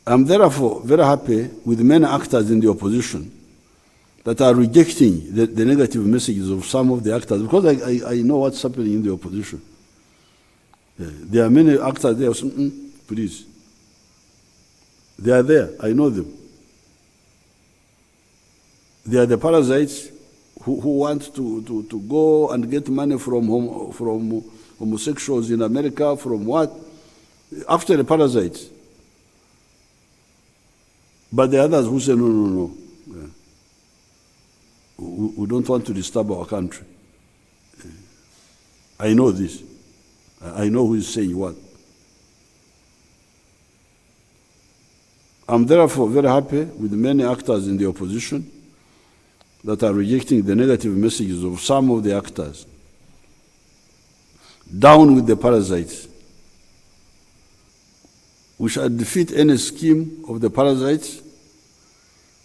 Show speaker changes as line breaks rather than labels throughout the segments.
I'm therefore very happy with many actors in the opposition that are rejecting the negative messages of some of the actors, because I know what's happening in the opposition. There are many actors there saying, please. They are there, I know them. They are the parasites who want to go and get money from homosexuals in America, from what? After the parasites. But the others who say, no. Yeah. We don't want to disturb our country. I know this. I know who is saying what. I'm therefore very happy with many actors in the opposition that are rejecting the negative messages of some of the actors. Down with the parasites. We shall defeat any scheme of the parasites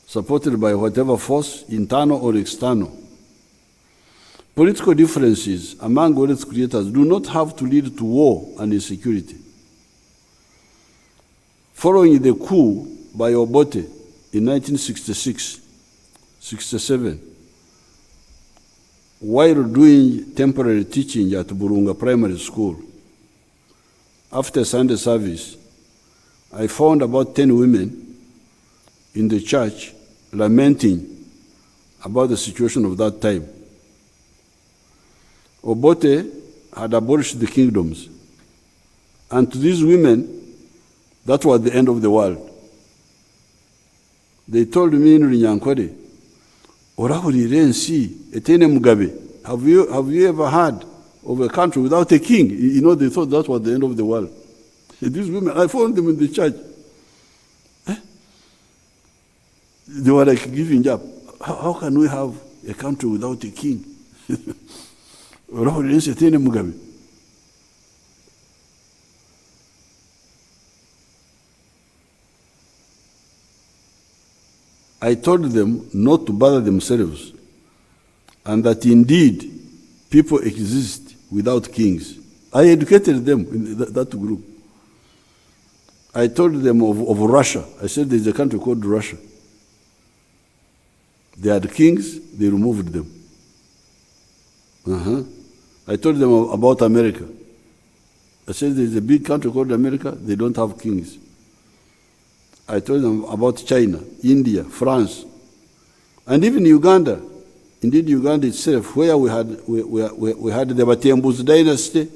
supported by whatever force, internal or external. Political differences among wealth creators do not have to lead to war and insecurity. Following the coup by Obote in 1966-67, while doing temporary teaching at Burunga Primary School, after Sunday service, I found about 10 women in the church lamenting about the situation of that time. Obote had abolished the kingdoms, and to these women, that was the end of the world. They told me in Rinyankore, Orahurire nsi etene Mugabe. Have you ever heard of a country without a king? You know, they thought that was the end of the world. These women, I found them in the church. They were like giving up. How can we have a country without a king? Orahurire nsi etene Mugabe. I told them not to bother themselves, and that indeed people exist without kings. I educated them in that group. I told them of Russia. I said there's a country called Russia. They had kings, they removed them. I told them about America. I said there's a big country called America, they don't have kings. I told them about China, India, France, and even Uganda. Indeed, Uganda itself, where we had the Batembuzi dynasty,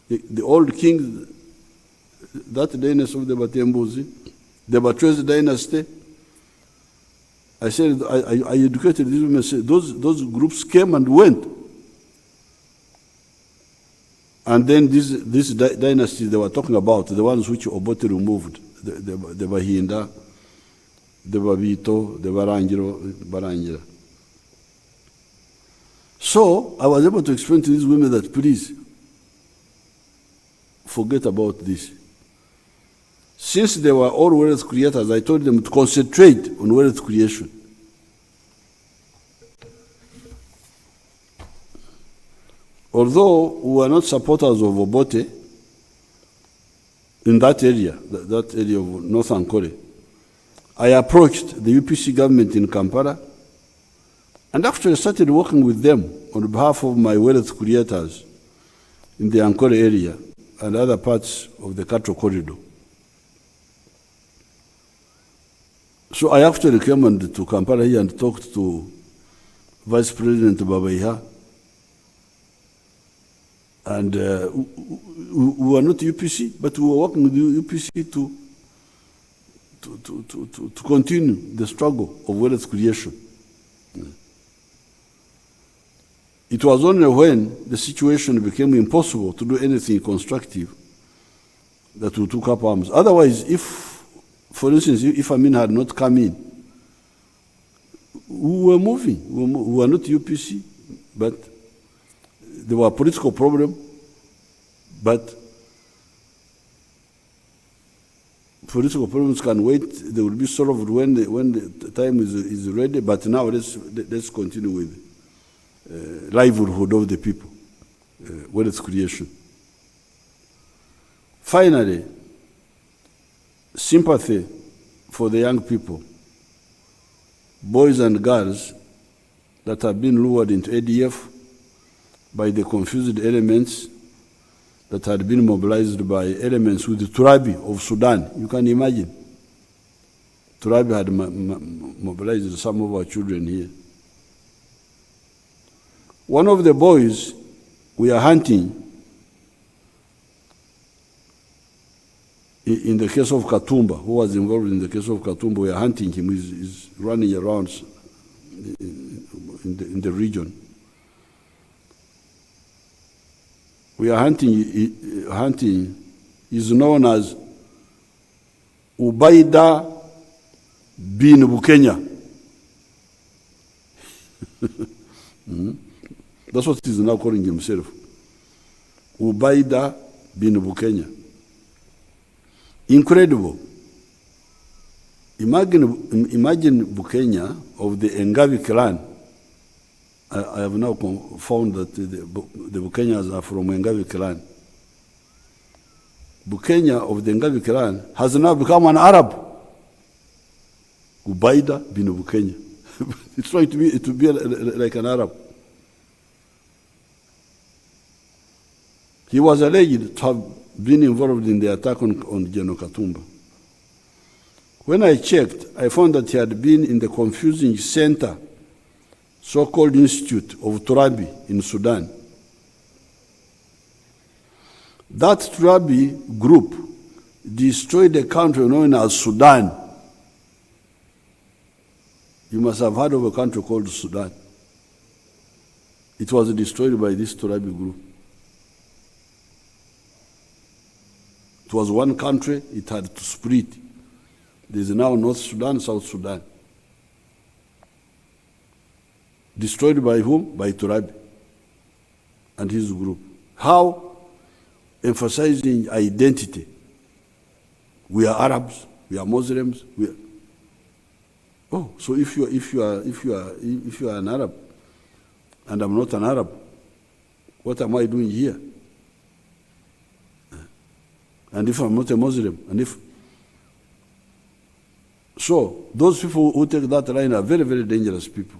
the old king, that dynasty of the Batembuzi, the Batwezi dynasty. I said, I educated these women. Said, those groups came and went. And then these dynasties they were talking about, the ones which Obote removed, the Bahinda, the Babito, the Barangira. So I was able to explain to these women that please forget about this. Since they were all wealth creators, I told them to concentrate on wealth creation. Although we were not supporters of Obote in that area of Northern Kore, I approached the UPC government in Kampala and actually started working with them on behalf of my wealth creators in the Ankole area and other parts of the Cattle Corridor. So I actually came to Kampala here and talked to Vice President Babaiha. And we were not UPC, but we were working with the UPC to continue the struggle of wealth creation. It was only when the situation became impossible to do anything constructive that we took up arms. Otherwise, if, for instance, if Amin had not come in, we were moving. We were not UPC, but there were political problems, but political problems can wait. They will be solved when the time is ready. But now let's continue with livelihood of the people, wealth creation. Finally, sympathy for the young people, boys and girls that have been lured into ADF by the confused elements that had been mobilized by elements with the Turabi of Sudan. You can imagine. Turabi had mobilized some of our children here. One of the boys we are hunting, in the case of Katumba, who was involved in the case of Katumba, we are hunting him. He's running around in the region. We are hunting is known as Ubaida bin Bukenya. That's what he's now calling himself. Ubaida bin Bukenya. Incredible. Imagine Bukenya of the Engavi clan. I have now found that the Bukenyas are from Engavi clan. Bukenya of the Engavi clan has now become an Arab. Ubaida bin Bukenya. It's trying to be like an Arab. He was alleged to have been involved in the attack on General Katumba. When I checked, I found that he had been in the confusing center, so-called Institute of Turabi in Sudan. That Turabi group destroyed a country known as Sudan. You must have heard of a country called Sudan. It was destroyed by this Turabi group. It was one country, it had to split. There is now North Sudan, South Sudan. Destroyed by whom? By Turabi and his group. How? Emphasizing identity. We are Arabs, we are Muslims, we are... Oh, so if you are an Arab and I'm not an Arab, what am I doing here? And if I'm not a Muslim, so those people who take that line are very, very dangerous people.